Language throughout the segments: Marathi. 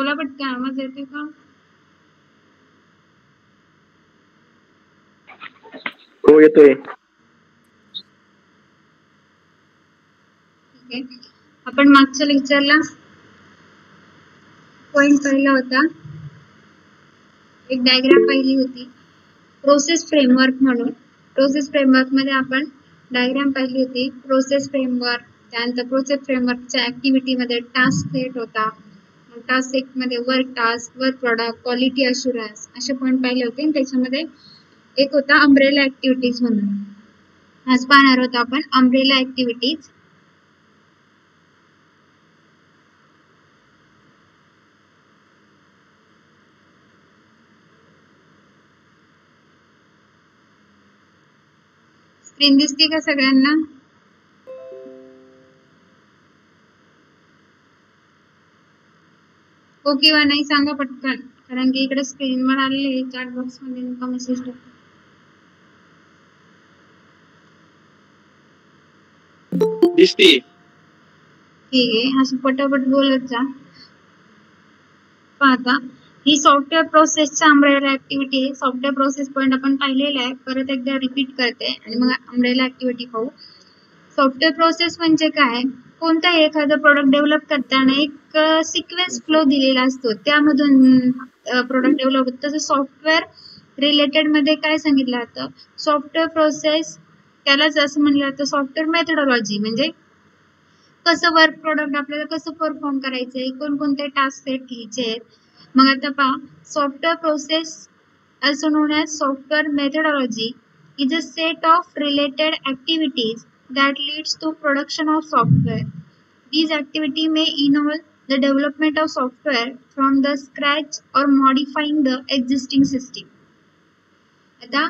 बोला पटकन, आवाज येते का? हो येतोय. ठीक आहे. आपण मागच्या लेक्चरला पॉइंट पाहिला होता, एक डायग्राम पाहिली होती प्रोसेस फ्रेमवर्क म्हणून. प्रोसेस फ्रेमवर्क मध्ये आपण डायग्राम पाहिली होती. प्रोसेस फ्रेमवर्क, त्यानंतर प्रोसेस फ्रेमवर्कच्या ऍक्टिव्हिटी मध्ये टास्क सेट होता. टास्क सेट मध्ये work task, work product, quality assurance असे पॉइंट पाहिले होते. आणि त्याच्यामध्ये एक होता अम्ब्रेला ऍक्टिव्हिटीज म्हणून. आज पाहणार होतो आपण अम्ब्रेला ऍक्टिव्हिटीज. स्क्रीन दिसते का सगळ्यांना? हो किंवा नाही सांगा पटकन, कारण की इकडे स्क्रीनवर आलेले चॅट बॉक्स मध्ये नका मेसेज टाका. दिसते. ठीक आहे, असं पटापट बोलत जा. पाहता, ही सॉफ्टवेअर प्रोसेसच्या अम्ब्रेला ऍक्टिव्हिटी आहे. सॉफ्टवेअर प्रोसेस पॉइंट आपण पाहिलेला आहे, परत एकदा रिपीट करते आणि मग अम्ब्रेला ऍक्टिव्हिटी पाहू. सॉफ्टवेअर प्रोसेस म्हणजे काय? कोणताही एखादं प्रोडक्ट डेव्हलप करताना एक सिक्वेन्स फ्लो दिलेला असतो, त्यामधून प्रोडक्ट डेव्हलप होतं. तसं सॉफ्टवेअर रिलेटेड मध्ये काय सांगितलं जातं? सॉफ्टवेअर प्रोसेस त्यालाच असं म्हणलं जातं सॉफ्टवेअर मेथडॉलॉजी. म्हणजे कसं वर्क प्रोडक्ट आपल्याला कसं परफॉर्म करायचंय, कोणकोणते टास्क सेट घ्यायचे. मग आता पहा, software process also known as software methodology is a set of related activities that leads to production of software. These activity may involve the development of software from the scratch or modifying the existing system. आता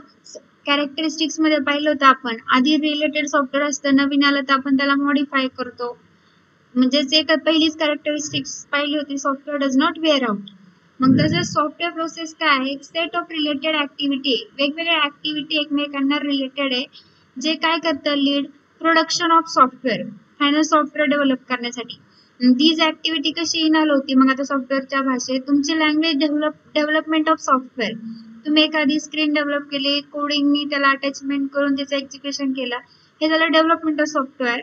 कॅरेक्टरिस्टिक्स मध्ये पाहिलं होतं आपण, आधी रिलेटेड सॉफ्टवेअर असतं, नवीन आलं तर आपण त्याला मॉडिफाय करतो. म्हणजे जे पहिलीच कॅरेक्टरिस्टिक्स पाहिली होती, software does not wear out. मग तसं सॉफ्टवेअर प्रोसेस काय आहे? सेट ऑफ रिलेटेड ऍक्टिव्हिटी, वेगवेगळ्या ऍक्टिव्हिटी एकमेकांना रिलेटेड आहे, जे काय करतं? Lead production of software, final software develop करण्यासाठी. दीज ऍक्टिव्हिटी कशी इन्व्हॉल्व होती? मग आता सॉफ्टवेअरच्या भाषेत तुमची लँग्वेज डेव्हलपमेंट ऑफ सॉफ्टवेअर. तुम्ही एखादी स्क्रीन डेव्हलप केली, कोडिंगनी त्याला अटॅचमेंट करून त्याचं एक्झिक्युशन केलं, हे झालं development of software.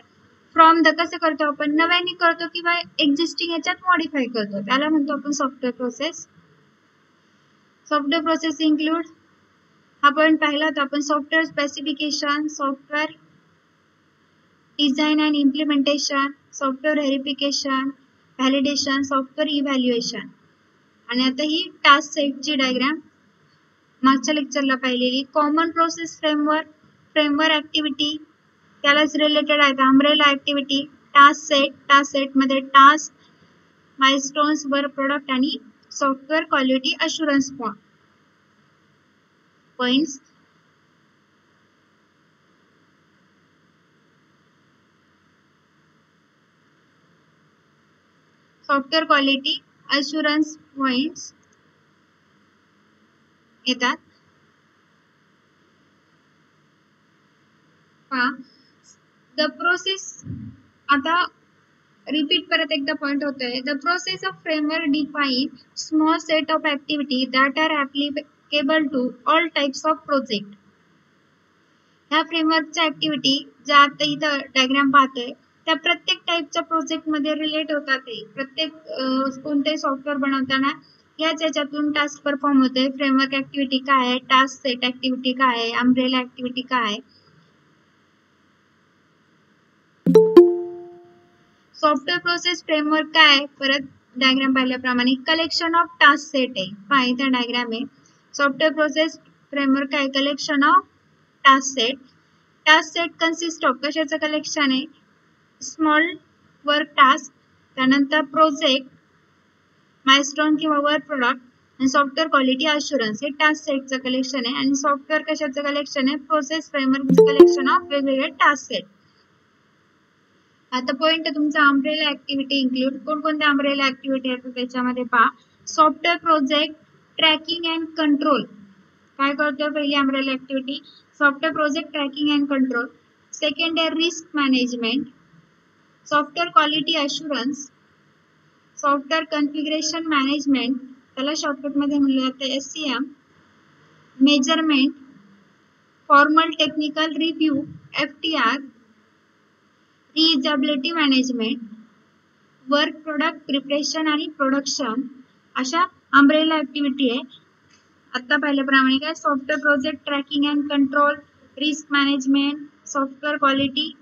From the कसं करतो आपण? नव्याने करतो किंवा एक्झिस्टिंग याच्यात मॉडिफाय करतो, त्याला म्हणतो आपण software process. Software process include, हा पॉइंट पाहिला होता आपण, software specification, software design and implementation, software verification, validation, software evaluation. आणि आता ही टास्क सेटची डायग्राम मागच्या लेक्चरला पाहिलेली. Common process framework, framework activity त्यालाच रिलेटेड आहेत. Umbrella activity, task set, task set मध्ये टास्क, माइलस्टोन्स, वर्क प्रोडक्ट आणि software quality assurance points. Software quality assurance points येतात. द प्रोसेस, आता रिपीट परत एकदा पॉइंट होतोय. The process of framework define small set of activity that are applicable to all types of project. ह्या फ्रेमवर्कच्या ऍक्टिव्हिटी ज्या आता इथं डायग्राम पाहतोय, त्या प्रत्येक टाइपच्या प्रोजेक्ट मध्ये रिलेट होतात. प्रत्येक कोणतेही सॉफ्टवेअर बनवताना याच याच्यातून टास्क परफॉर्म होते. फ्रेमवर्क ऍक्टिव्हिटी काय आहे, टास्क सेट ऍक्टिव्हिटी काय आहे, अम्ब्रेला ऍक्टिव्हिटी काय आहे. सॉफ्टवेअर प्रोसेस फ्रेमवर्क काय? परत डायग्राम पाहिल्याप्रमाणे कलेक्शन ऑफ टास्क सेट आहे. पहा इथे डायग्राम आहे. सॉफ्टवेअर प्रोसेस फ्रेमवर्क काय? Collection of task set. Task set consist of, कशाचं कलेक्शन आहे? स्मॉल वर्क टास्क, त्यानंतर प्रोजेक्ट, माइलस्टोन किंवा वर्क प्रोडक्ट आणि सॉफ्टवेअर क्वालिटी अशुरन्स. हे टास्क सेटचं कलेक्शन आहे. आणि सॉफ्टवेअर कशाचं कलेक्शन आहे? प्रोसेस फ्रेमवर्कचं कलेक्शन ऑफ वेगवेगळे टास्क सेट. आता पॉइंट तुमचा अम्ब्रेला ऍक्टिव्हिटी इन्क्लूड, कोणकोणत्या अम्ब्रेला ऍक्टिव्हिटी आहेत त्याच्यामध्ये पहा. Software project tracking and control. काय करतो पहिली umbrella activity? Software project tracking and control. Second आहे risk management, software quality assurance, software configuration management, त्याला शॉर्टकट मध्ये म्हणलं जातं SCM, measurement, formal technical review FTR, reusability management, work product preparation आणि प्रोडक्शन, अशा अम्ब्रेला ऍक्टिव्हिटी आहे. आता पाहिल्याप्रमाणे काय software project tracking and control, risk management, software quality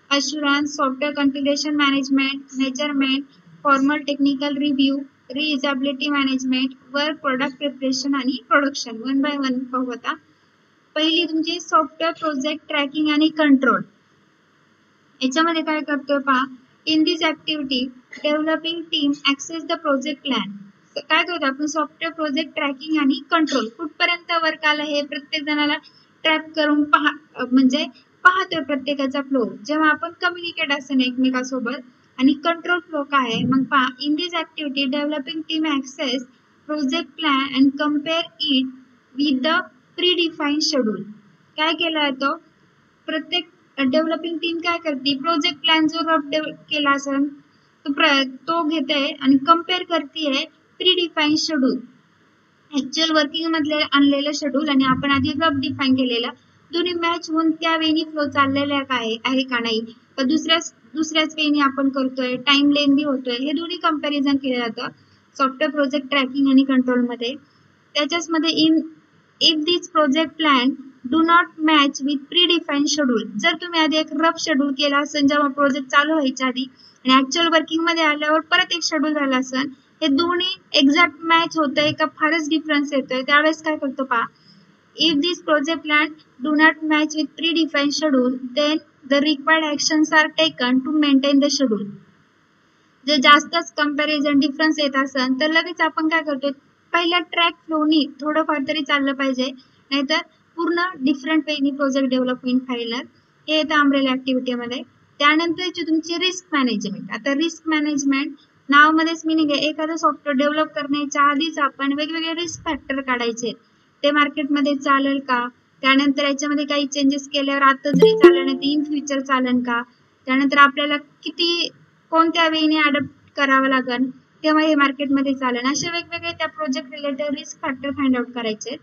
assurance, software configuration management, measurement, formal technical review, reusability management, work product preparation आणि प्रोडक्शन. वन बाय वन पाहू आता. पहिली तुमची सॉफ्टवेअर प्रोजेक्ट ट्रॅकिंग आणि कंट्रोल. याच्यामध्ये काय करतोय पहा, in this activity developing team access the project plan. काय करतो आपण सॉफ्टवेअर प्रोजेक्ट ट्रॅकिंग आणि कंट्रोल, कुठपर्यंत वर्क आलं हे प्रत्येक जणाला ट्रॅक करून म्हणजे पाहतोय प्रत्येकाचा फ्लो, जेव्हा आपण कम्युनिकेट असं एकमेकांसोबत. आणि कंट्रोल फ्लो काय आहे मग पहा, in this activity developing team access project plan and compare it with the pre defined schedule. काय केलं जातं, प्रत्येक डेव्हलपिंग टीम काय करते, प्रोजेक्ट प्लॅन जो रफ केला असेल तो घेते आणि कम्पेअर करते pre defined schedule, actual working मधले आणलेलं शेड्यूल आणि आपण आधी रफ डिफाईन केलेला, दोन्ही मॅच होऊन त्या वेनी फ्लो चाललेला काय आहे का नाही, तर दुसऱ्याच वेनी आपण करतोय, टाइम लेंदी होतोय, हे दोन्ही कंपॅरिझन केलं जातं सॉफ्टवेअर प्रोजेक्ट ट्रॅकिंग आणि कंट्रोल मध्ये. त्याच्याच मध्ये if this project plan do not match with pre defined schedule, जर तुम्ही आधी एक रफ शेड्यूल केला असेल जेव्हा प्रोजेक्ट चालू व्हायच्या आधी आणि ऍक्च्युअल वर्किंग मध्ये आल्यावर परत एक शेड्यूल झाला असेल, हे दोन्ही एक्झॅक्ट मॅच होतंय का फारच डिफरन्स येतोय, त्यावेळेस काय करतो पहा, if this project plan do not match with predefined schedule, then the required actions are taken to maintain the schedule. जर जास्तच कंपॅरिझन डिफरन्स येत असेल तर लगेच आपण काय करतो, पहिल्या ट्रॅक फ्लोनी थोडंफार तरी चाललं पाहिजे, नाहीतर पूर्ण डिफरंट वेनी प्रोजेक्ट डेव्हलप होईल फायनल. हे येतं अम्ब्रेला ऍक्टिव्हिटी मध्ये. त्यानंतरची तुमची रिस्क मॅनेजमेंट. आता रिस्क मॅनेजमेंट नावामध्येच मीनिंग आहे, एखादं सॉफ्टवेअर डेव्हलप करण्याच्या आधीच आपण वेगवेगळे रिस्क फॅक्टर काढायचे, ते मार्केटमध्ये चालेल का, त्यानंतर याच्यामध्ये काही चेंजेस केल्यावर आता जरी चालेल नाही तर इन फ्युचर चालेल का, त्यानंतर आपल्याला किती कोणत्या वेने अडॉप्ट करावं लागेल तेव्हा हे मार्केटमध्ये चालेल, असे वेगवेगळे त्या project related risk factor find out करायचे.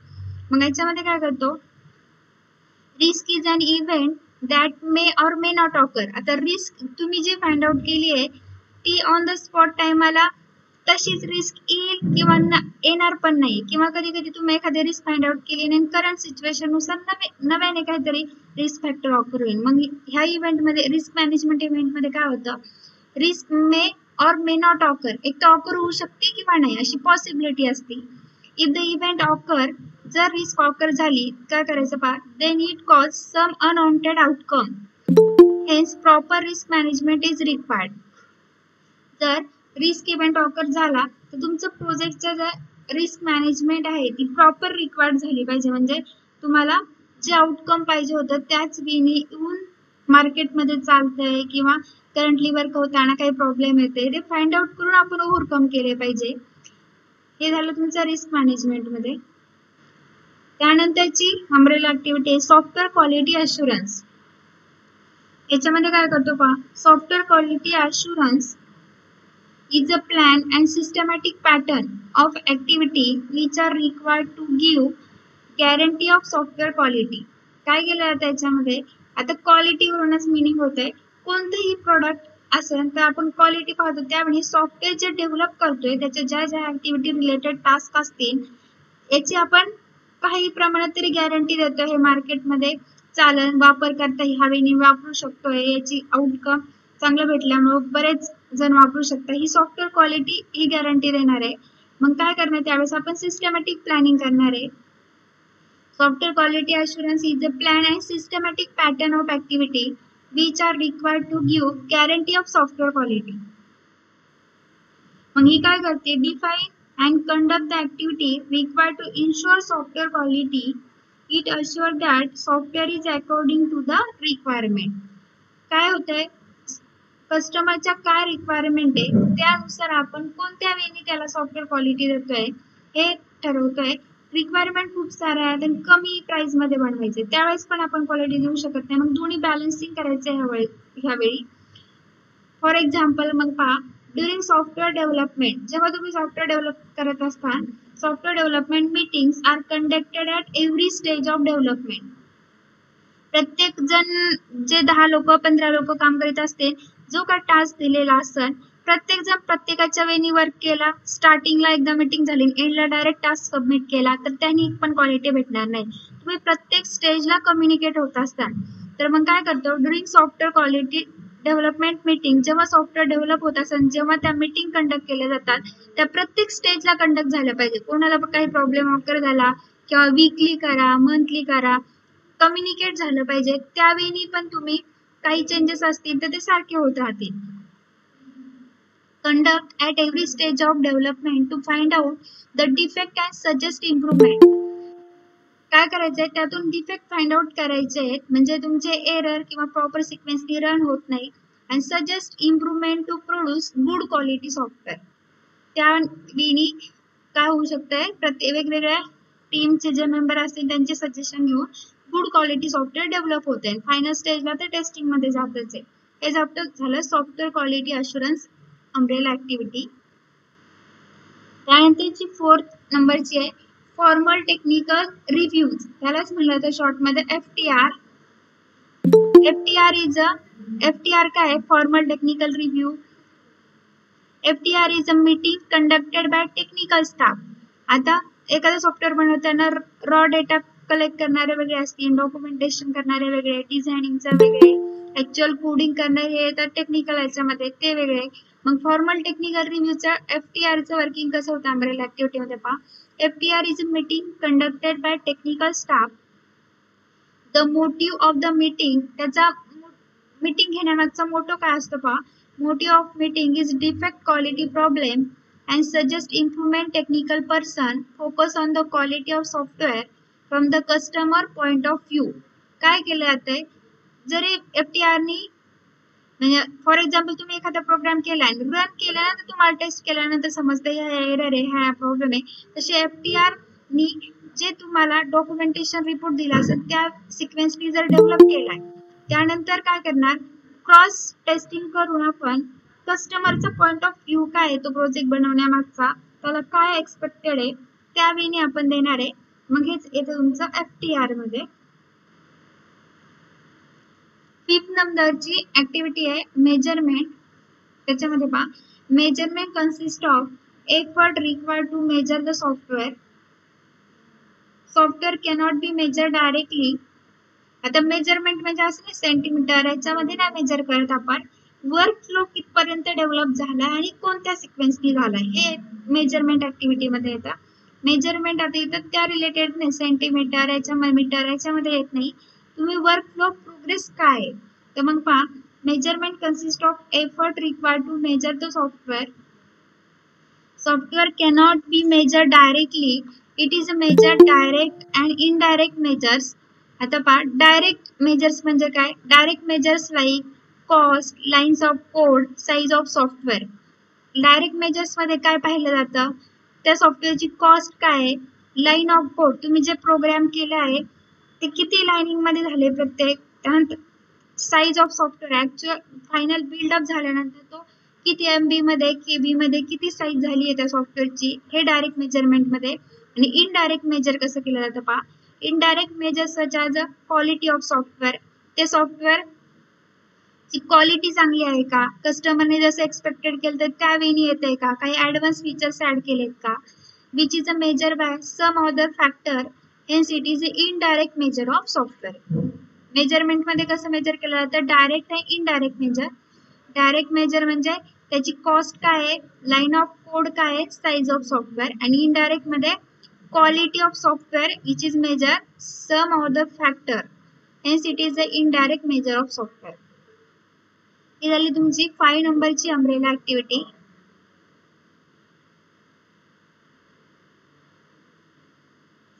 मग याच्यामध्ये काय करतो, risk is an event that may or may not occur. आता रिस्क तुम्ही जी फाइंड आउट केली आहे ती ऑन द स्पॉट टाइमला तशीच रिस्क येईल किंवा येणार पण नाही, किंवा कधी कधी तुम्ही एखादी रिस्क फाइंड आउट केली आणि करंट सिच्युएशन नुसार नव्याने काहीतरी रिस्क फॅक्टर ऑकर होईल. मग ह्या इव्हेंट मध्ये रिस्क मॅनेजमेंट इव्हेंट मध्ये काय होतं, risk may or may not occur, एक तर ऑकर होऊ शकते किंवा नाही अशी पॉसिबिलिटी असते. इफ द इव्हेंट ऑकर, जर रिस्क ऑकर झाली काय करायचं पहा, then it cause some unwanted outcome, hence proper risk management is required. जर रिस्क इव्हेंट ऑकर झाला तर तुमचं प्रोजेक्टचं जर रिस्क मॅनेजमेंट आहे ती प्रॉपर रिक्वायर्ड झाली पाहिजे, म्हणजे तुम्हाला जे आउटकम पाहिजे होतं त्याच वेनी येऊन मार्केटमध्ये चालतंय किंवा करंटली वर्क होताना काही प्रॉब्लेम येते ते फाइंड आउट करून आपण ओव्हरकम केले पाहिजे. हे झालं तुमचं रिस्क मॅनेजमेंट मध्ये. त्यानंतरची अम्ब्रेला ऍक्टिव्हिटी आहे सॉफ्टवेअर क्वालिटी अश्युरन्स. याच्यामध्ये काय करतो पहा, software quality assurance is a plan and systematic pattern of activity which are required to give guarantee of software quality. काय केलं जातं याच्यामध्ये, आता क्वालिटी वरूनच मीनिंग होतंय, कोणतेही प्रोडक्ट असेल तर आपण क्वालिटी पाहतो, त्यावेळी सॉफ्टवेअर जे डेव्हलप करतोय त्याच्या ज्या ज्या ऍक्टिव्हिटी रिलेटेड टास्क असतील याची आपण काही प्रमाणात तरी गॅरंटी देतो, हे मार्केटमध्ये चालेल, वापरकर्ता ह्या वेळी वापरू शकतोय, याची आउटकम चांगलं भेटल्यामुळे बरेच जण वापरू शकता, ही सॉफ्टवेअर क्वालिटी ही गॅरंटी देणार आहे. मग काय करणार, त्यावेळेस आपण सिस्टमॅटिक प्लॅनिंग करणार आहे. Software quality assurance is a plan and systematic pattern of activity which are required to give guarantee of software quality. मग ही काय करते, define and conduct the activity required to ensure software quality. It assure that software is according to the requirement. काय होतंय, कस्टमरच्या काय रिक्वायरमेंट आहे त्यानुसार आपण कोणत्या वेळी त्याला सॉफ्टवेअर क्वालिटी देतोय हे ठरवतोय. रिक्वायरमेंट खूप साऱ्या आहेत आणि कमी प्राइस मध्ये बनवायचे, त्यावेळेस पण आपण क्वालिटी देऊ शकत नाही, मग दोन्ही बॅलन्सिंग करायचं ह्यावेळी. फॉर एक्झाम्पल मग पहा, ड्युरिंग सॉफ्टवेअर डेव्हलपमेंट, जेव्हा तुम्ही सॉफ्टवेअर डेव्हलप करत असता, software development meetings are conducted at every stage of development. प्रत्येक जण जे 10 लोक 15 लोक काम करीत असते, जो का टास्क दिलेला असेल, प्रत्येक जण प्रत्येकाच्या वेळी वर्क केला. स्टार्टिंगला एकदा मीटिंग झाली, एंडला डायरेक्ट टास्क सबमिट केला तर त्यांनी पण क्वालिटी भेटणार नाही. तुम्ही प्रत्येक स्टेजला कम्युनिकेट होत असता. तर मग काय करतो, during software quality development meeting, जेव्हा सॉफ्टवेअर डेव्हलप होत असेल, जेव्हा त्या मीटिंग कंडक्ट केल्या जातात, त्या प्रत्येक स्टेजला कंडक्ट झाल्या पाहिजे. कोणाला काही प्रॉब्लेम ऑकर झाला किंवा वीकली करा, मंथली करा, कम्युनिकेट झालं पाहिजे. त्यावेळी पण तुम्ही काही चेंजेस असतील तर ते सारखे होत राहतील. Conduct at every stage of development to find out the defect and suggest improvement. काय करायचंय, त्यातून डिफेक्ट फाइंड आउट करायचे, म्हणजे तुमचे एरर किंवा प्रॉपर सिक्वेन्सनी रन होत नाही, आणि suggest improvement to produce good quality software. त्यावेळी काय होऊ शकतंय, प्रत्येक वेगवेगळ्या टीमचे जे मेंबर असतील त्यांचे सजेशन घेऊन गुड क्वालिटी सॉफ्टवेअर डेव्हलप होते. फायनल स्टेजला ते टेस्टिंग मध्ये जातच आहे. हे झालं software quality assurance umbrella activity. त्यानंतरची 4th नंबरची आहे फॉर्मल टेक्निकल रिव्ह्यूज. त्यालाच म्हणलं तर शॉर्ट मध्ये FTR. FTR काय आहे, formal technical review. FTR is a meeting conducted by technical staff. आता एखादं सॉफ्टवेअर बनवताना रॉ डेटा कलेक्ट करणारे वेगळे असतील, डॉक्युमेंटेशन करणारे वेगळे, डिझायनिंगचे वेगळे, ऍक्च्युअल कोडिंग करणारे हे तर टेक्निकल याच्यामध्ये ते वेगळे. मग फॉर्मल टेक्निकल रिव्ह्यूचा FTRचं वर्किंग कसं होतं अम्ब्रेला ऍक्टिव्हिटीमध्ये पहा. FTR is a meeting conducted by technical staff. The motive of the meeting, त्याचा मीटिंग घेण्यामागचा मोटो काय असतो पहा. Motive of meeting is defect quality problem and suggest improvement. Technical person focus on the quality of software from the customer point of view. काय केलं जातंय, जरी FTR नी म्हणजे फॉर एक्झाम्पल तुम्ही एखादा प्रोग्राम केला आणि रन केल्यानंतर तुम्हाला टेस्ट केल्यानंतर समजतं ह्या एरर आहे, ह्या प्रॉब्लेम आहे, तसे FTR नी जे तुम्हाला डॉक्युमेंटेशन रिपोर्ट दिला असेल त्या सिक्वेन्सनी जर डेव्हलप केलाय, त्यानंतर काय करणार, क्रॉस टेस्टिंग करून आपण कस्टमरचा पॉइंट ऑफ व्ह्यू काय आहे, तो प्रोजेक्ट बनवण्यामागचा त्याला काय एक्सपेक्टेड आहे त्यावेळी आपण देणार आहे. मग हेच येतं तुमचं FTR मध्ये. 5th नंबरची ऍक्टिव्हिटी आहे मेजरमेंट. त्याच्यामध्ये पहा, measurement consist of effort required to measure the software. Software cannot be measure directly. आता मेजरमेंट म्हणजे असं सेंटीमीटर याच्यामध्ये नाही मेजर करत आपण, वर्क फ्लो कितपर्यंत डेव्हलप झाला आणि कोणत्या सिक्वेन्सनी झाला हे मेजरमेंट ऍक्टिव्हिटी मध्ये येतं. मेजरमेंट आता इथं त्या रिलेटेड नाही, सेंटीमीटर याच्यामध्ये मीटर याच्यामध्ये येत नाही. तुम्ही वर्क फ्लो प्रोग्रेस काय आहे, तर मग पहा measurement consist of effort required to measure the software. Software cannot be measure directly, it is a measure direct and indirect measures. आता पहा डायरेक्ट मेजर्स म्हणजे काय, direct measures like cost, lines of code, size of software. Direct measures मध्ये काय पाहिलं जातं, त्या सॉफ्टवेअरची कॉस्ट काय आहे, लाईन ऑफ कोड तुम्ही जे प्रोग्राम केले आहे ते किती लाईनिंग मध्ये झाले प्रत्येक, त्यानंतर size of software actual final buildup झाल्यानंतर तो किती MB मध्ये KB मध्ये किती साईज झाली आहे त्या सॉफ्टवेअरची, हे डायरेक्ट मेजरमेंट मध्ये. आणि इनडायरेक्ट मेजर कसं केलं जातं पहा. Indirect measure such as a quality of software. ते सॉफ्टवेअर ची क्वालिटी चांगली आहे का, कस्टमरने जसं एक्सपेक्टेड केलं तर त्यावेळी येते का, काही ऍडव्हान्स फीचर्स ऍड केलेत का, which is a measure by some other factor, hence it is a indirect measure of software. Measurement मध्ये कसं मेजर केलं जातं, डायरेक्ट आणि इनडायरेक्ट मेजर. डायरेक्ट मेजर म्हणजे त्याची कॉस्ट काय आहे, लाईन ऑफ कोड काय आहे, साईज ऑफ सॉफ्टवेअर. आणि इनडायरेक्ट मध्ये quality of software which is measure some other factor, hence it is a indirect measure of software. ही झाली तुमची 5 नंबरची अम्ब्रेला ऍक्टिव्हिटी.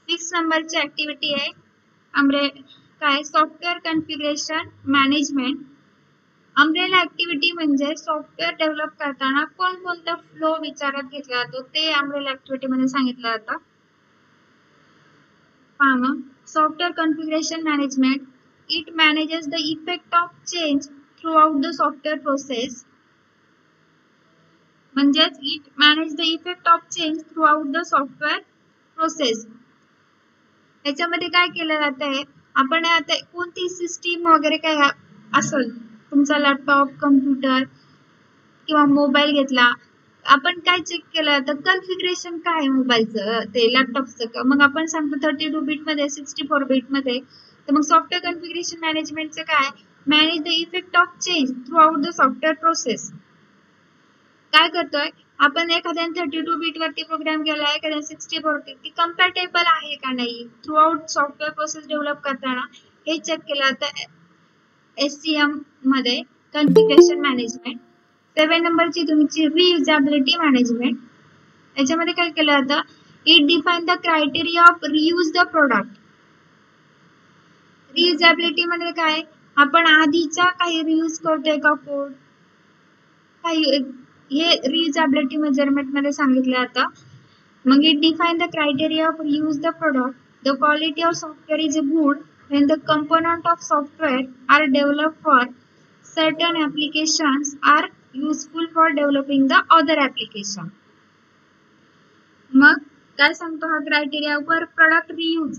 6 नंबरची ऍक्टिव्हिटी आहे काय software configuration management. Umbrella activity म्हणजे सॉफ्टवेअर डेव्हलप करताना कोणकोणता फ्लो विचारात घेतला जातो ते अम्ब्रेला ऍक्टिव्हिटी मध्ये सांगितलं जातं. पहा मग, software configuration management, it manages the effect of change throughout the software process. म्हणजेच it manage the effect of change through out the software process. याच्यामध्ये काय केलं जात आहे, आपण आता कोणती सिस्टीम वगैरे काय असेल, तुमचा लॅपटॉप, कम्प्युटर किंवा मोबाईल घेतला, आपण काय चेक केलं तर कॉन्फिगरेशन काय आहे मोबाईलचं, ते लॅपटॉपचं, मग आपण सांगतो 32 बिट मध्ये, 64 बिट मध्ये. तर मग सॉफ्टवेअर कॉन्फिगरेशन मॅनेजमेंटचं काय, manage the effect of change through out the software process. काय करतोय आपण, एखाद्या 32 बिट वरती प्रोग्राम केलाय, एखाद्या 64 ती कम्पॅटेबल आहे का नाही through out software process develop करताना हे चेक केलं जातं SCM मध्ये, कॉन्फिगरेशन मॅनेजमेंट. 7 नंबरची तुमची रियुजेबिलिटी मॅनेजमेंट. याच्यामध्ये काय केलं जातं, it define the criteria of reuse the product. Reusability मध्ये काय, आपण आधीच्या काही रियूज करतोय का कोड, काही हे रियुजेबिलिटी मेजरमेंट मध्ये सांगितलं जातं. मग it define the criteria of reuse the product. The quality of software is good when the component of software are developed for certain applications are useful for developing the other application. मग काय सांगतो हा criteria, work product reuse.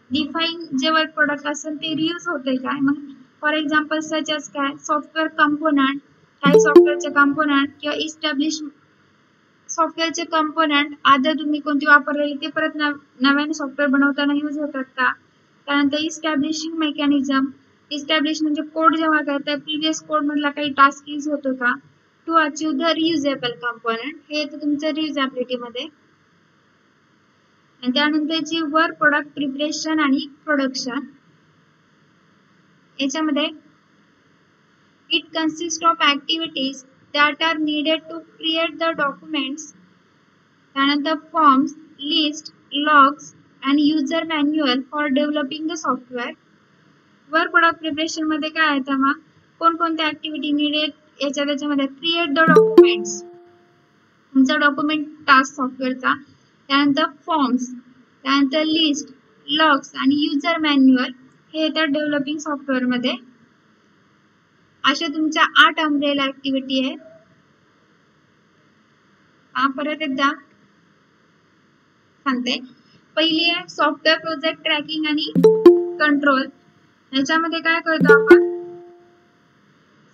Define जे वर्क प्रोडक्ट असेल ते रियूज होते काय, मग फॉर एक्झाम्पल सच एज काय, सॉफ्टवेअर कंपोनंट, काही सॉफ्टवेअरचे कंपोनंट किंवा इस्टॅब्लिश सॉफ्टवेअरचे कंपोनंट आधी तुम्ही कोणती वापरलेली ते परत नव्याने सॉफ्टवेअर बनवताना यूज होतात का. त्यानंतर इस्टॅब्लिशिंग मेकॅनिझम, इस्टॅब्लिश म्हणजे कोड जेव्हा करताय प्रिव्हियस कोड मधला काही टास्क यूज होतो का. To achieve the reusable component, हे येतं तुमचं रियुजेबिलिटी मध्ये. आणि त्यानंतरची वर्क प्रोडक्ट प्रिपरेशन आणि प्रोडक्शन. याच्यामध्ये it consist of activities that are needed to create the documents. त्यानंतर forms, list, logs and user manual for developing the software. Work product preparation मध्ये काय आहे तर मग कोणकोणत्या ऍक्टिव्हिटी नीडेड, याच्यामध्ये क्रिएट द डॉक्युमेंट्स, तुमचा डॉक्युमेंट टास्क सॉफ्टवेअरचा. त्यानंतर फॉर्म्स, त्यानंतर लिस्ट, लॉग्स आणि युजर मॅन्युअल हे येतात डेव्हलपिंग सॉफ्टवेअर मध्ये. अशा तुमच्या 8 अम्ब्रेला ऍक्टिव्हिटी आहे. परत एकदा सांगते. पहिली आहे सॉफ्टवेअर प्रोजेक्ट ट्रॅकिंग आणि कंट्रोल. याच्यामध्ये काय करतो आपण,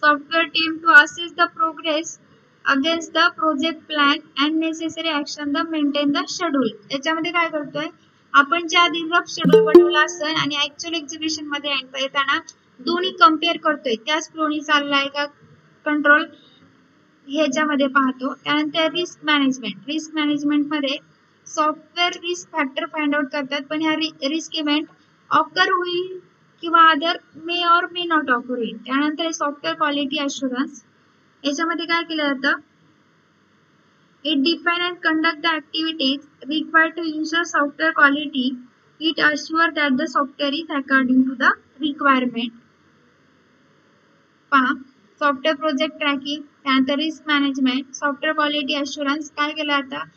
software team to assess the progress against the project plan and necessary action the maintain the schedule. याच्यामध्ये काय करतोय आपण, ज्या आधी रफ शेड्यूल बनवला असेल आणि ऍक्च्युअल एक्झिक्युशन मध्ये येताना दोन्ही कम्पेअर करतोय, त्याच फ्लोनी चाललाय का कंट्रोल, ह्याच्यामध्ये पाहतो. त्यानंतर रिस्क मॅनेजमेंट. रिस्क मॅनेजमेंट मध्ये software risk factor find out करतात, पण ह्या रिस्क इव्हेंट ऑकर होईल किंवा अदर मे और मे नॉट ऑकर होईल. त्यानंतर सॉफ्टवेअर क्वालिटी अश्युरन्स. याच्यामध्ये काय केलं जातं, it define and conduct the activities required to ensure software quality. It assure that the software is according to the requirement. पहा, सॉफ्टवेअर प्रोजेक्ट ट्रॅकिंग, त्यानंतर risk management, software quality assurance. काय केलं जातं,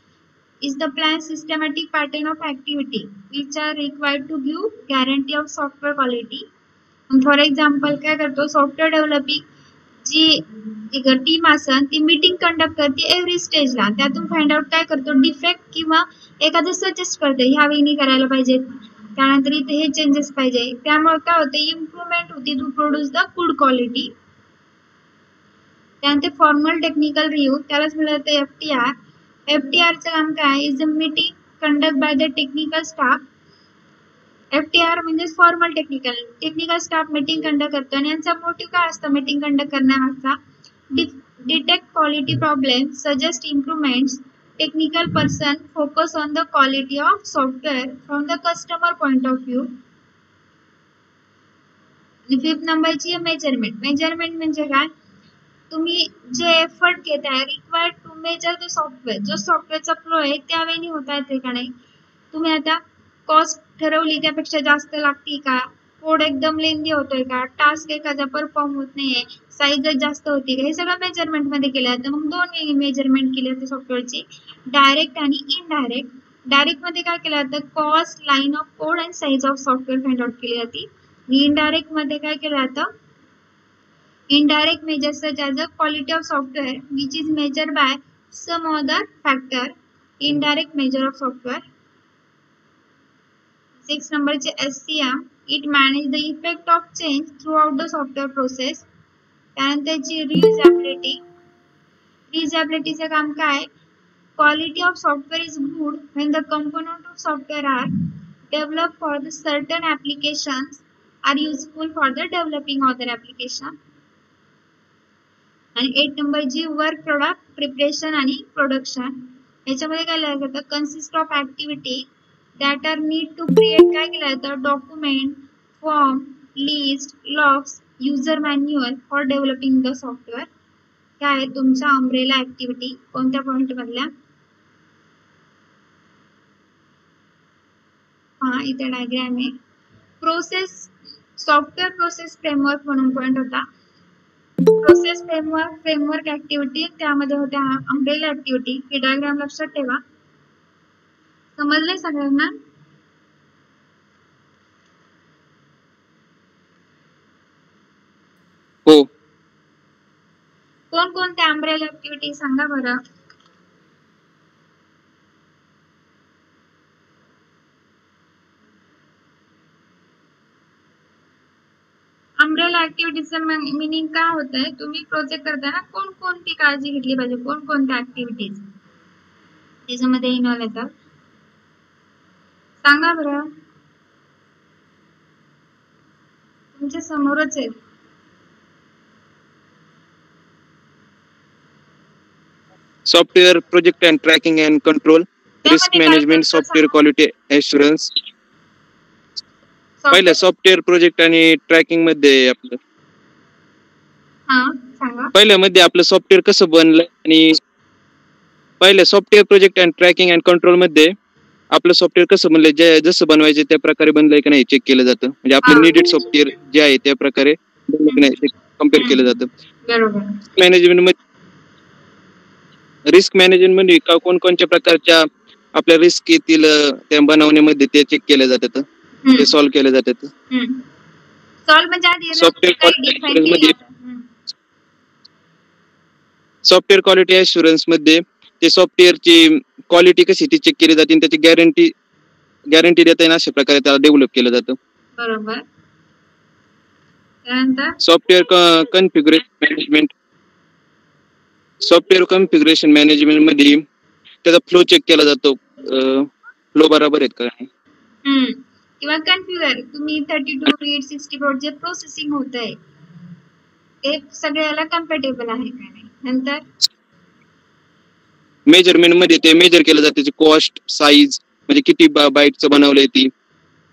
is the planned systematic pattern of activity which are required to give guarantee of software quality. For example, काय करतो, सॉफ्टवेअर डेव्हलपिंग जी टीम असेल ती मीटिंग कंडक्ट करते एव्हरी स्टेजला. त्यातून फाइंड आउट काय करतो, डिफेक्ट किंवा एखादं सजेस्ट करते, ह्यावेळी करायला पाहिजे, त्यानंतर इथे हे चेंजेस पाहिजे. त्यामुळे काय होते, इम्प्रूव्हमेंट होती to produce the good quality. त्यानंतर फॉर्मल टेक्निकल रिव्ह्यू, त्यालाच म्हणतात FTR. FTR चं काम काय, is a meeting conduct by the technical staff. FTR म्हणजे formal technical staff meeting conduct करतो आणि यांचा मोटिव्ह काय असतं मीटिंग कंडक्ट करण्यामागचा, detect quality problem, suggest improvements. Technical person focus on the quality of software from the customer point of view. 5th नंबरची मेजरमेंट. मेजरमेंट म्हणजे काय, तुम्ही जे एफर्ट घेताय required to measure the software, जो सॉफ्टवेअरचा फ्लो आहे त्यावेळी होता येते का नाही. तुम्ही आता कॉस्ट ठरवली त्यापेक्षा जास्त लागते का, कोड एकदम लेंदी होतोय का, टास्क एखादा परफॉर्म होत नाहीये, साईजच जास्त होती का, हे सगळं मेजरमेंट मध्ये केलं जातं. मग 2 वेगळी मेजरमेंट केली जाते सॉफ्टवेअरची, डायरेक्ट आणि इनडायरेक्ट. डायरेक्ट मध्ये काय केलं जातं, cost, line of code and size of software find out केली जाते. इनडायरेक्ट मध्ये काय केलं जातं, indirect measures such as the quality of software which is measured by some other factor, indirect measure of software. 6 number चे SCM, it manage the effect of change throughout the software process. त्यानंतरची reusability, reusability चे काम काय? Quality of software is good when the components of software are developed for the certain applications are useful for the developing other application. आणि 8 नंबर जी वर्क प्रोडक्ट प्रिपरेशन आणि प्रोडक्शन, याच्यामध्ये काय लिहिलं जातं? Consist of activity that are need to create, काय केलं जातं? Document, form, list, logs, user manual for developing the software. काय आहे तुमच्या अम्ब्रेला ऍक्टिव्हिटी? कोणत्या पॉइंट मधल्या? हा, इथे डायग्राम आहे. प्रोसेस, सॉफ्टवेअर प्रोसेस फ्रेमवर्क म्हणून पॉइंट होता. प्रोसेस फ्रेमवर्क ऍक्टिव्हिटी, त्यामध्ये होत्या अम्ब्रेला ऍक्टिव्हिटी. हे डायग्राम लक्षात ठेवा. समजले सगळ्यांना? हो. कोणकोणत्या अम्ब्रेला ऍक्टिव्हिटी सांगा बरं. अम्ब्रेला ऍक्टिव्हिटीचं मीनिंग काय होतंय? तुम्ही प्रोजेक्ट करताना कोणकोणती काळजी घेतली पाहिजे, कोणकोणत्या ऍक्टिव्हिटीज त्याच्यामध्ये इन्व्हॉल्व येतात, सांगा बरं. तुमच्या समोरच आहे. Software project and tracking and control, risk management, software quality assurance. पहिले सॉफ्टवेअर प्रोजेक्ट आणि ट्रॅकिंग मध्ये आपलं पहिल्यामध्ये आपलं सॉफ्टवेअर कसं बनलं आणि पहिले software project and tracking and control मध्ये आपलं सॉफ्टवेअर कसं बनलंय, जे जसं बनवायचे त्या प्रकारे बनलंय की नाही चेक केलं जातं. म्हणजे आपलं निडेड सॉफ्टवेअर जे आहे त्या प्रकारे बनलं की नाही कम्पेअर केलं जातं. मॅनेजमेंट मध्ये रिस्क मॅनेजमेंट मध्ये कोणकोणत्या प्रकारच्या आपल्या रिस्क येतील त्या बनवण्यामध्ये ते चेक केले जातात, ते सॉल्व्ह केले जातात. सॉफ्टवेअर क्वालिटी ऍश्युरन्स मध्ये ते सॉफ्टवेअरची क्वालिटी कशी ती चेक केली जाते, त्याची गॅरंटी देता येईल अशा प्रकारे त्याला डेव्हलप केलं जातं. बरोबर. सॉफ्टवेअर कॉन्फिगरेशन मॅनेजमेंट मध्ये त्याचा फ्लो चेक केला जातो, फ्लो बरोबर आहेत का नाही. किंवा कन्फ्युगर तुम्ही 32 बीट 64 जे प्रोसेसिंग होत आहे ते सगळ्याला कम्पॅटेबल आहे का नाही. नंतर मेजरमेंट मध्ये ते मेजर केलं जातं, त्याची कॉस्ट, साईज म्हणजे किती बाईटचं बनवलंय ती,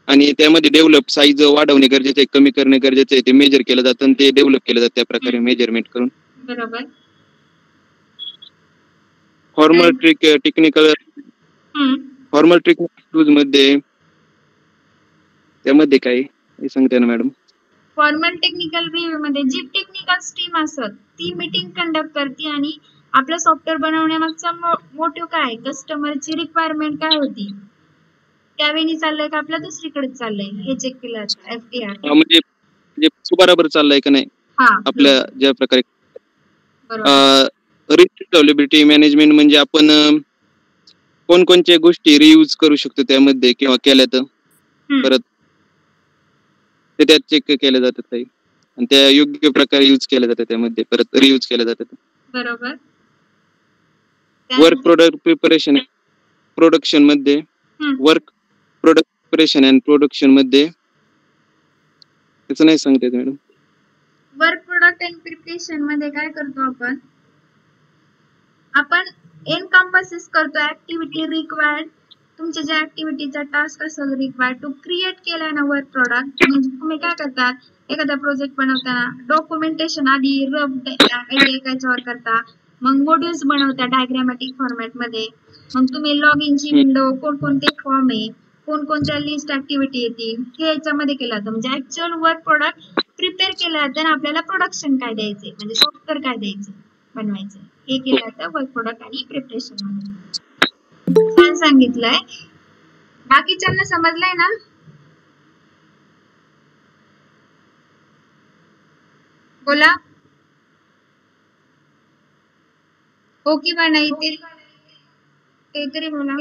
आणि त्यामध्ये डेव्हलप साईज वाढवणे गरजेचं आहे, कमी करणे गरजेचं आहे, ते मेजर केलं जातं आणि ते डेव्हलप केलं जातं त्या प्रकारे मेजरमेंट करून. बरोबर. फॉर्मल टेक्निकल यूज मध्ये त्यामध्ये काय सांगते ना मॅडम. फॉर्मल टेक्निकल रिव्ह्यू मध्ये जी टेक्निकल टीम असत ती मीटिंग कंडक्ट करते आणि आपलं सॉफ्टवेअर बनवण्यामागचा मोटिव्ह काय, कस्टमरची रिक्वायरमेंट काय होती, त्यावेळी चाललंय का आपलं दुसरीकडे चाललंय हे चेक केलं जातं. FTR म्हणजे बरोबर चाललंय का नाही आपल्या ज्या प्रकारे. रिस्क अवेलेबिलिटी मॅनेजमेंट म्हणजे आपण कोणकोणत्या गोष्टी रियूज करू शकतो त्यामध्ये किंवा केल्या तर परत ते त्यात चेक केल्या जातात काही आणि त्या योग्य प्रकारे यूज केल्या जातात, त्यामध्ये परत रियूज केल्या जातात. बरोबर. वर्क प्रोडक्ट प्रिपरेशन प्रोडक्शन मध्ये work product preparation and production मध्ये त्याचं नाही सांगते madam. Work product and preparation मध्ये काय करतो आपण एनकम्पासेस करतो ऍक्टिव्हिटी रिक्वायर्ड, तुमच्या ज्या ऍक्टिव्हिटीचा टास्क असेल रिक्वायर्ड टू क्रिएट केलाय ना वर्क प्रोडक्ट. म्हणजे तुम्ही काय करता, एखादा प्रोजेक्ट बनवताना डॉक्युमेंटेशन आधी रफ याच्यावर करता, मग मॉड्यूल्स बनवता डायग्रामॅटिक फॉर्मॅट मध्ये, मग तुम्ही लॉग इनची विंडो, कोणकोणते फॉर्म आहे, कोणकोणत्या लिस्ट ऍक्टिव्हिटी येतील हे याच्यामध्ये केलं जातं. म्हणजे ऍक्च्युअल वर्क प्रोडक्ट प्रिपेअर केलं जातं आणि आपल्याला प्रोडक्शन काय द्यायचे, म्हणजे सॉफ्टवेअर काय द्यायचे बनवायचे हे केलं जातं वर्क प्रोडक्ट आणि प्रिपरेशन मध्ये. छान सांगितलंय. बाकीच्यांना समजलंय ना. बोला हो किंवा नाही ते तरी बोला.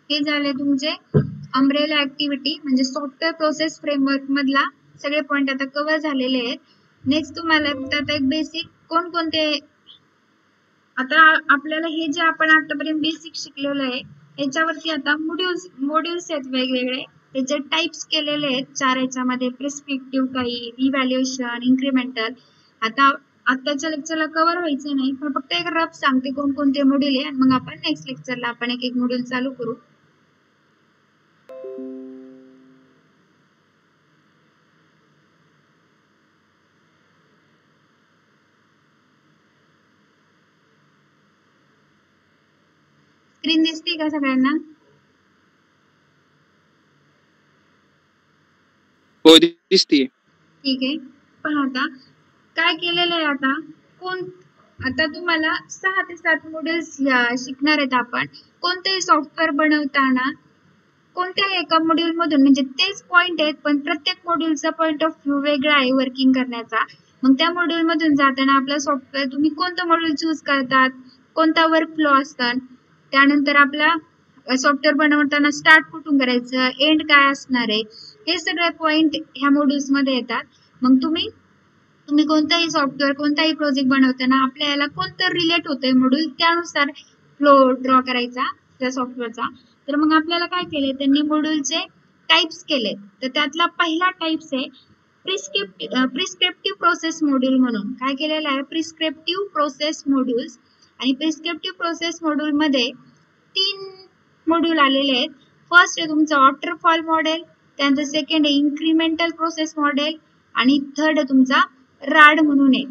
हे झाले तुमचे अम्ब्रेला ऍक्टिव्हिटी म्हणजे सॉफ्टवेअर प्रोसेस फ्रेमवर्क मधला सगळे पॉइंट आता कव्हर झालेले आहेत. नेक्स्ट तुम्हाला आता एक बेसिक कोणकोणते आता आपल्याला हे जे आपण आतापर्यंत बेसिक शिकलेलं आहे याच्यावरती आता मॉड्यूल्स आहेत वेगवेगळे, त्याचे टाइप्स केलेले आहेत 4 याच्यामध्ये प्रिस्क्रिप्टिव्ह, काही इव्हॅल्युएशन, इन्क्रिमेंटल. आता आताच्या लेक्चरला कव्हर व्हायचं नाही पण फक्त एक रफ सांगते कोणकोणते मॉड्यूल आहे आणि मग आपण नेक्स्ट लेक्चरला आपण एक एक मॉड्यूल चालू करू. स्क्रीन दिसते का सगळ्यांना? हो दिसते. ठीक आहे. पण आता काय केलेलं आहे आता तुम्हाला 6 ते 7 मॉड्यूल्स शिकणार आहेत आपण. कोणतेही सॉफ्टवेअर बनवताना कोणत्याही एका मॉड्यूल मधून म्हणजे तेच पॉइंट आहेत पण प्रत्येक मॉड्यूलचा पॉइंट ऑफ व्ह्यू वेगळा आहे वर्किंग करण्याचा. मग त्या मॉड्यूल मधून जाताना आपला सॉफ्टवेअर तुम्ही कोणतं मॉड्यूल चूज करतात, कोणता वर्क फ्लो असतात, त्यानंतर आपला सॉफ्टवेअर बनवताना स्टार्ट कुठून करायचं, एंड काय असणार आहे, हे सगळे पॉइंट ह्या मॉड्यूल्स मध्ये येतात. मग तुम्ही कोणताही सॉफ्टवेअर कोणताही प्रोजेक्ट बनवताना आपल्याला कोणतं रिलेट होतंय मॉड्यूल त्यानुसार फ्लो ड्रॉ करायचा त्या सॉफ्टवेअरचा. तर मग आपल्याला काय केले त्यांनी मॉड्यूलचे टाइप्स केले. तर त्यातला पहिला टाइप्स आहे प्रिस्क्रिप्टिव्ह प्रोसेस मॉड्यूल म्हणून. काय केलेलं आहे प्रिस्क्रिप्टिव्ह प्रोसेस मॉड्यूल्स. आणि प्रिस्क्रिप्टिव्ह प्रोसेस मॉड्यूल मध्ये 3 मॉड्यूल आलेले आहेत. फर्स्ट आहे तुमचं वॉटरफॉल मॉडेल, त्यानंतर सेकंड आहे इन्क्रिमेंटल प्रोसेस मॉडेल आणि थर्ड आहे तुमचा रॅड म्हणून आहे.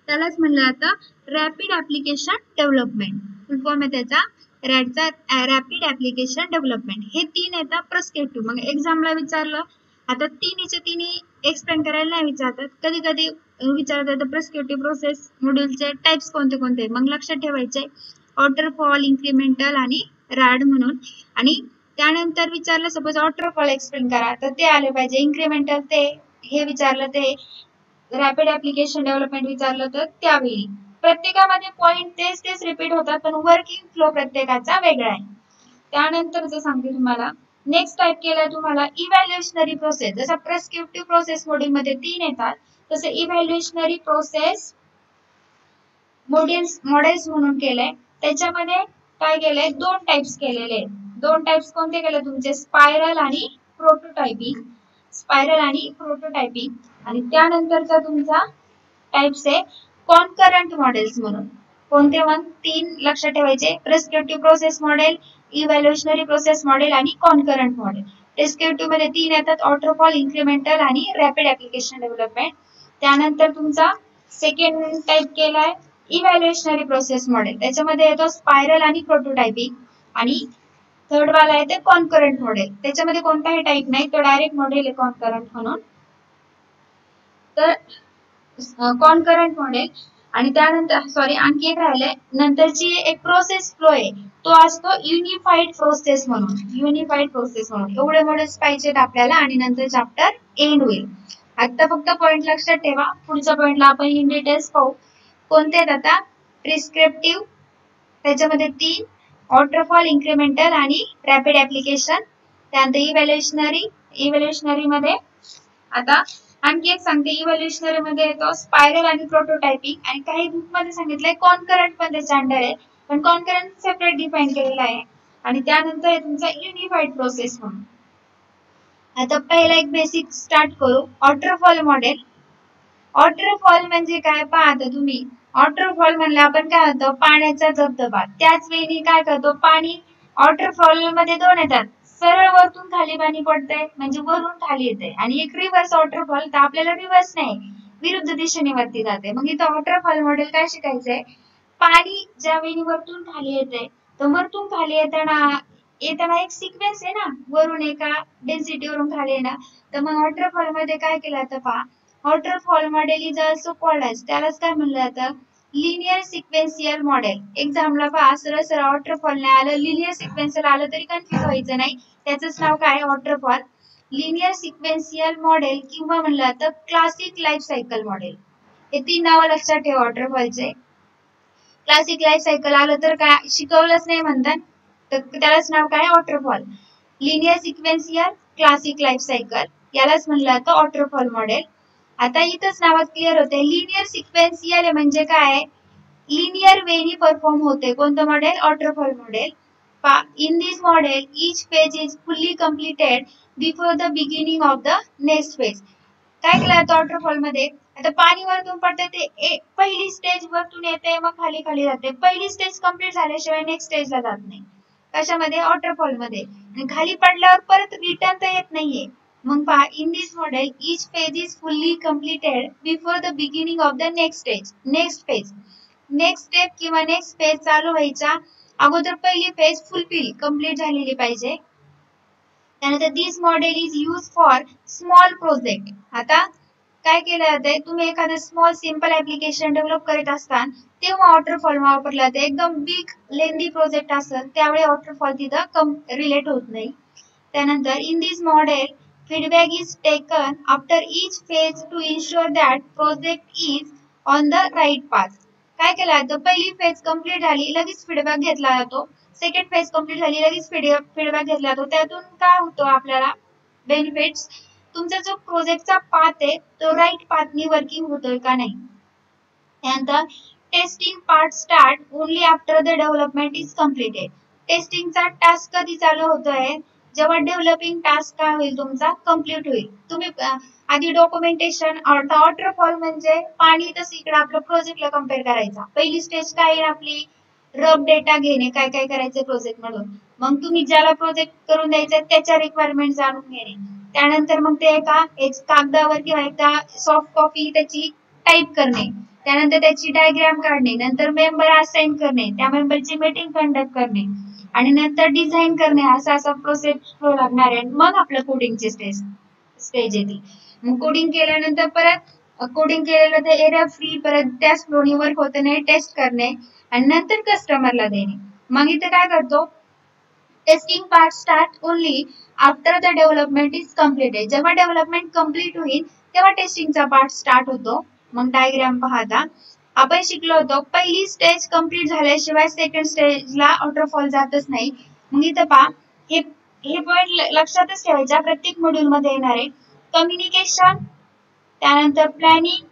त्यालाच म्हणलं जातं रॅपिड ऍप्लिकेशन डेव्हलपमेंट. फुल फॉर्म आहे त्याचा रॅडचा रॅपिड ऍप्लिकेशन डेव्हलपमेंट. हे 3 येतात प्रिस्क्रिप्टिव्ह. मग एक्झामला विचारलं आता तिन्ही एक्सप्लेन करायला नाही विचारतात, कधी कधी विचारतात प्रिस्क्रिप्टिव्ह प्रोसेस मॉड्यूलचे टाइप्स कोणते कोणते. मग लक्षात ठेवायचे वॉटरफॉल, इन्क्रिमेंटल आणि रॅड म्हणून. आणि त्यानंतर विचारलं सपोज वॉटरफॉल एक्सप्लेन करा तर ते आले पाहिजे, इन्क्रिमेंटल ते हे विचारलं ते रॅपिड ऍप्लिकेशन डेव्हलपमेंट विचारलं तर त्यावेळी. प्रत्येकामध्ये पॉइंट तेच रिपीट होतात पण वर्किंग फ्लो प्रत्येकाचा वेगळा आहे. त्यानंतर जे सांगते तुम्हाला नेक्स्ट टाइप केलाय तुम्हाला इव्हॅल्युएशनरी प्रोसेस. जसं प्रिस्क्रिप्टिव्ह प्रोसेस मॉड्यूल मध्ये 3 येतात तसं इव्हॅल्युएशनरी प्रोसेस मॉडेल्स म्हणून केलंय. त्याच्यामध्ये काय केलंय 2 टाइप्स केलेले. 2 टाइप्स कोणते केले तुमचे स्पायरल आणि प्रोटोटाइपिंग. आणि त्यानंतरचा तुमचा टाइप्स आहे कॉन्करंट मॉडेल्स म्हणून. कोणते मग 3 लक्षात ठेवायचे prescriptive process model, evolutionary process model आणि कॉन्करंट मॉडेल. प्रिस्क्रिप्टिव्ह मध्ये 3 येतात वॉटरफॉल, इन्क्रिमेंटल आणि रॅपिड ऍप्लिकेशन डेव्हलपमेंट. त्यानंतर तुमचा सेकंड टाइप केलाय इव्हॅल्युएशनरी प्रोसेस मॉडेल. त्याच्यामध्ये येतो स्पायरल आणि प्रोटोटाइपिंग. आणि थर्ड वाला आहे ते कॉन्करंट मॉडेल. त्याच्यामध्ये कोणताही टाइप नाही, तो डायरेक्ट मॉडेल आहे कॉन्करंट म्हणून. तर कॉन्करंट मॉडेल आणि त्यानंतर आणखी एक राहिलंय नंतरची एक प्रोसेस फ्लो आहे तो असतो युनिफाईड प्रोसेस म्हणून. एवढे मॉडेल्स पाहिजेत आपल्याला आणि नंतर चॅप्टर एंड होईल. आता फक्त पॉइंट लक्षात ठेवा, पुढच्या पॉइंटला आपण इन डिटेल्स पाहू. कोणते आहेत आता प्रिस्क्रिप्टिव्ह, त्याच्यामध्ये 3 वॉटरफॉल, इन्क्रिमेंटल आणि रॅपिड ऍप्लिकेशन. त्यानंतर इव्हॅल्युएशनरी मध्ये आता आणखी एक सांगते इव्हॅल्युएशनरी मध्ये येतो स्पायरल आणि प्रोटोटाइपिंग. आणि काही बुक मध्ये सांगितलंय कॉन्करंट मध्ये अंडर आहे पण कॉन्करंट सेपरेट डिफाइन केलेला आहे. आणि त्यानंतर आहे तुमचा युनिफाईड प्रोसेस म्हणून. आता पहिला एक बेसिक स्टार्ट करू. Waterfall model. वॉटरफॉल म्हणजे काय पाहता तुम्ही, वॉटरफॉल म्हणलं आपण काय होतं पाण्याचा धबधबा. त्याच वेळी काय करतो पाणी वॉटरफॉल मध्ये 2 येतात, सरळ वरतून खाली पाणी पडतंय म्हणजे वरून खाली येते आणि एक रिव्हर्स वॉटरफॉल. तर आपल्याला रिव्हर्स नाही विरुद्ध दिशेने वरती जाते. मग इथं वॉटरफॉल मॉडेल काय शिकायचंय पाणी ज्या वेळी वरतून खाली येते तर वरतून खाली येताना एक सिक्वेन्स आहे ना, वरून एका डेन्सिटी वरून खाली येणार. तर मग वॉटरफॉल मध्ये काय केलं जातं पहा waterfall model is also called as, त्यालाच काय म्हणलं जातं लिनियर सिक्वेन्शियल मॉडेल. एक्झामला पहा सरळ सरळ वॉटरफॉल नाही आलं, लिनियर सिक्वेन्शियल आलं तरी कन्फ्युज व्हायचं नाही. त्याचंच नाव काय? वॉटरफॉल. लिनियर सिक्वेन्शियल मॉडेल किंवा म्हणलं तर क्लासिक लाईफ सायकल मॉडेल. हे 3 नावं लक्षात ठेवा वॉटरफॉलचे. क्लासिक लाईफ सायकल आलं तर काय शिकवलंच नाही म्हणतात, तर त्यालाच नाव काय? Waterfall. Linear sequential, classic life cycle, यालाच म्हणलं जातं वॉटरफॉल मॉडेल. आता इथंच नावात क्लिअर होते. लिनियर सिक्वेन्शियल म्हणजे काय? लिनियर वेनी परफॉर्म होते. कोणतं model? Waterfall model. In this model each phase is fully completed before the beginning of the next phase. काय केलं जातं वॉटरफॉल मध्ये? आता पाणी वरतून पडते ते पहिली स्टेज वरतून येते मग खाली खाली जाते. पहिली स्टेज कंप्लीट झाल्याशिवाय नेक्स्ट स्टेजला जात नाही. कशामध्ये? वॉटरफॉल मध्ये. आणि खाली पडल्यावर परत रिटर्न तर येत नाहीये. मग पहा, in this model each phase is fully completed before the beginning of the next stage. Next phase, next step किंवा नेक्स्ट फेज चालू व्हायच्या अगोदर पहिली फेज फुलफिल कंप्लीट झालेली पाहिजे. त्यानंतर this model is use for small project. आता काय केलं जाते? तुम्ही एखादं स्मॉल सिंपल ऍप्लिकेशन डेव्हलप करीत असताना तेव्हा वॉटरफॉल वापरला जाते. एकदम बिग लेंदी प्रोजेक्ट असेल त्यावेळी वॉटरफॉल तिथं रिलेट होत नाही. त्यानंतर in this model feedback is taken after each phase to ensure that project is on the right path. काय केलं जातं? पहिली फेज कंप्लीट झाली लगेच फीडबॅक घेतला जातो. सेकंड फेज कंप्लीट झाली लगेच फीडबॅक घेतला जातो. त्यातून काय होतो आपल्याला बेनिफिट्स? तुमचा जो प्रोजेक्टचा पाथ आहे तो राईट पाथनी वर्किंग होतोय का नाही. त्यानंतर testing part start only after the development is completed. टेस्टिंगचा टास्क कधी चालू होतोय? जेव्हा डेव्हलपिंग टास्क काय होईल तुमचा? कंप्लीट होईल. तुम्ही आधी डॉक्युमेंटेशन, वॉटरफॉल म्हणजे पाणी तसं इकडे आपलं प्रोजेक्टला कम्पेअर करायचा. पहिली स्टेज काय आहे आपली? रफ डेटा घेणे, काय काय करायचं प्रोजेक्ट मधून. मग तुम्ही ज्याला प्रोजेक्ट करून द्यायचा त्याच्या रिक्वायरमेंट जाणून घेणे. त्यानंतर मग ते कागदावर किंवा एकदा सॉफ्ट कॉपी त्याची टाईप करणे. त्यानंतर त्याची डायग्राम काढणे. नंतर मेंबर असाइन करणे. त्या मेंबरची मीटिंग कंडक्ट करणे. आणि नंतर डिझाईन करणे. असा प्रोसेस फ्लो लागणार आहे. मग आपलं कोडिंगची स्टेज येते. मग कोडिंग केल्यानंतर परत कोडिंग केलेलं ते एरर फ्री परत त्याच फ्लोनी वर्क होते नाही टेस्ट करणे आणि नंतर कस्टमरला देणे. मग इथे काय करतो? Testing part start only after the development is completed. जेव्हा डेव्हलपमेंट कम्प्लीट होईल तेव्हा टेस्टिंगचा पार्ट स्टार्ट होतो. मग डायग्राम पाहता आपण शिकलो होतो पहिली स्टेज कंप्लीट झाल्याशिवाय सेकंड स्टेजला वॉटरफॉल जातच नाही. मग इथं पहा हे पॉइंट लक्षातच ठेवायचा प्रत्येक मॉड्यूल मध्ये येणार आहे. कम्युनिकेशन, त्यानंतर प्लॅनिंग,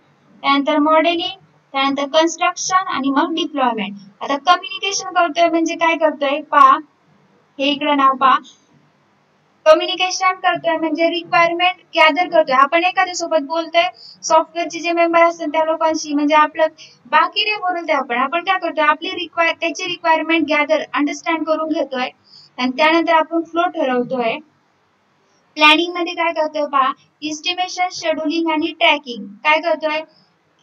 त्यानंतर मॉडेलिंग, त्यानंतर कन्स्ट्रक्शन आणि मग डिप्लॉयमेंट. आता कम्युनिकेशन करतोय म्हणजे काय करतोय पहा, हे इकडे नाव पहा. कम्युनिकेशन करतोय म्हणजे रिक्वायरमेंट गॅदर करतोय. आपण एखाद्या सोबत बोलतोय सॉफ्टवेअरचे जे मेंबर असतात त्या लोकांशी, म्हणजे आपलं बाकी नाही बोलतोय आपण काय करतोय? आपली त्याची रिक्वायरमेंट गॅदर अंडरस्टँड करून घेतोय आणि त्यानंतर आपण फ्लो ठरवतोय. प्लॅनिंग मध्ये काय करतोय पहा, इस्टिमेशन, शेड्यूलिंग आणि ट्रॅकिंग. काय करतोय?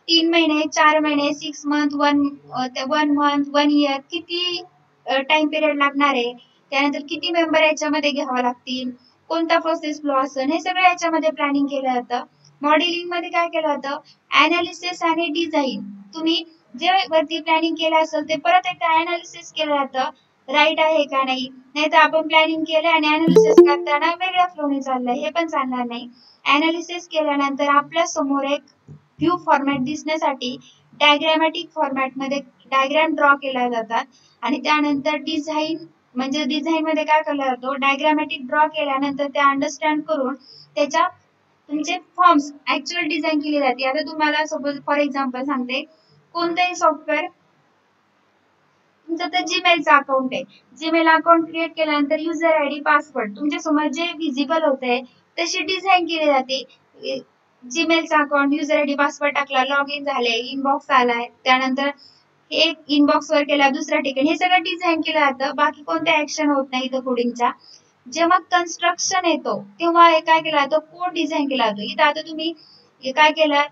3 महिने, 4 महिने, 6 मंथ, 1 मंथ, 1 इयर, किती टाइम पिरियड लागणार आहे, त्यानंतर किती मेंबर याच्यामध्ये घ्यावं लागतील, कोणता प्रोसेस फ्लो असेल, हे सगळं याच्यामध्ये प्लॅनिंग केलं जातं. मॉडेलिंग मध्ये काय केलं जातं? अनालिसिस आणि डिझाईन. तुम्ही जे वरती प्लॅनिंग केलं असेल ते परत एकदा अनालिसिस केलं जातं, राईट आहे का नाही. नाहीतर आपण प्लॅनिंग केलं आणि अनालिसिस करताना वेगळ्या फ्लोने चाललंय, हे पण चालणार नाही. अनालिसिस केल्यानंतर आपल्या समोर एक व्ह्यू फॉर्मॅट दिसण्यासाठी डायग्रामॅटिक फॉर्मॅट मध्ये डायग्राम ड्रॉ केल्या जातात. आणि त्यानंतर डिझाईन म्हणजे डिझाईन मध्ये काय केलं जातो? डायग्रामॅटिक ड्रॉ केल्यानंतर ते अंडरस्टँड करून त्याच्या तुमचे फॉर्म्स ऍक्च्युअल डिझाईन केली जाते. आता तुम्हाला सपोज फॉर एक्झाम्पल सांगते, कोणतंही सॉफ्टवेअर, तुमचं तर जीमेलचं अकाउंट आहे, जीमेल अकाउंट क्रिएट केल्यानंतर युजर आयडी, पासवर्ड तुमच्या समोर जे विजिबल होते तशी डिझाईन केली जाते. जीमेलचा अकाउंट, युजर आयडी, पासवर्ड टाकला, लॉग इन झाले, इनबॉक्स आलाय, त्यानंतर एक इनबॉक्स वर केला दुसऱ्या ठिकाणी, हे सगळं डिझाईन केलं जातं. बाकी कोणत्या ऍक्शन होत नाही इथं कोडिंगच्या. जेव्हा कन्स्ट्रक्शन येतो तेव्हा काय केलं जातं? कोड डिझाईन केला जातो. इथं आता तुम्ही काय केलं,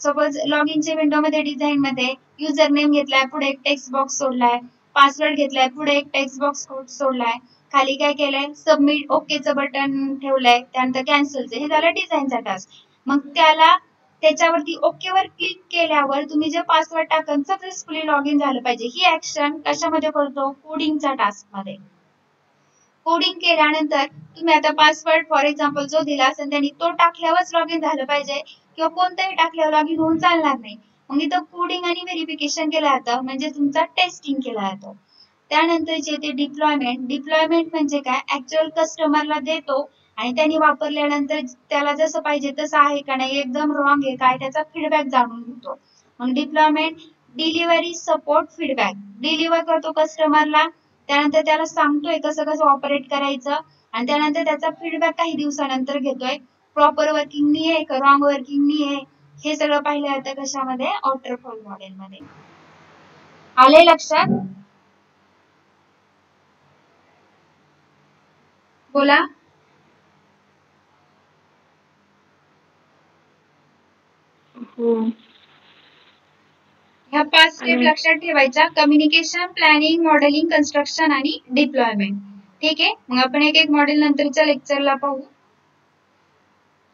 सपोज लॉग इनच्या विंडो मध्ये डिझाईन मध्ये युजर नेम घेतलाय, पुढे एक टेक्स्ट बॉक्स सोडलाय, पासवर्ड घेतलाय, पुढे एक टेक्स्ट बॉक्स सोडलाय, खाली काय केलंय? सबमिट ओकेचं बटन ठेवलंय, त्यानंतर कॅन्सलचं. हे झालं डिझाईनचा टास्क. मग त्याला त्याच्यावरती ओके वर क्लिक केल्यावर तुम्ही जे पासवर्ड टाकून सक्सेसफुली लॉग इन झालं पाहिजे. ही ऍक्शन कशामध्ये करतो? कोडिंगच्या टास्क मध्ये. कोडिंग केल्यानंतर तुम्ही आता पासवर्ड फॉर एक्झाम्पल जो दिला असेल त्यांनी तो टाकल्यावरच लॉग इन झालं पाहिजे किंवा कोणताही टाकल्यावर लॉग इन होऊन चालणार नाही. मग इथं कोडिंग आणि व्हेरिफिकेशन केलं जातं म्हणजे तुमचा टेस्टिंग केला जातो. त्यानंतरचे ते डिप्लॉयमेंट. डिप्लॉयमेंट म्हणजे काय? ऍक्च्युअल कस्टमरला देतो आणि त्यांनी वापरल्यानंतर त्याला जसं पाहिजे तसं आहे का नाही, एकदम रॉंग आहे काय, त्याचा फीडबॅक जाणून घेतो. मग deployment. Delivery support feedback. Deliver करतो कस्टमरला, त्यानंतर त्याला सांगतोय कसं कसं ऑपरेट करायचं आणि त्यानंतर त्याचा फीडबॅक काही दिवसानंतर घेतोय. प्रॉपर वर्किंग नाही आहे का रॉंग वर्किंग नाही आहे हे सगळं पाहिलं जातं कशामध्ये? वॉटरफॉल मॉडेल मध्ये. आले लक्षात? बोला. ह्या 5 स्टेप लक्षात ठेवायच्या. कम्युनिकेशन, प्लॅनिंग, मॉडेलिंग, कन्स्ट्रक्शन आणि डिप्लॉयमेंट. ठीक आहे. मग आपण एक एक मॉडेल नंतरच्या लेक्चरला पाहू.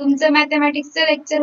तुमचं मॅथमॅटिक्सचं लेक्चर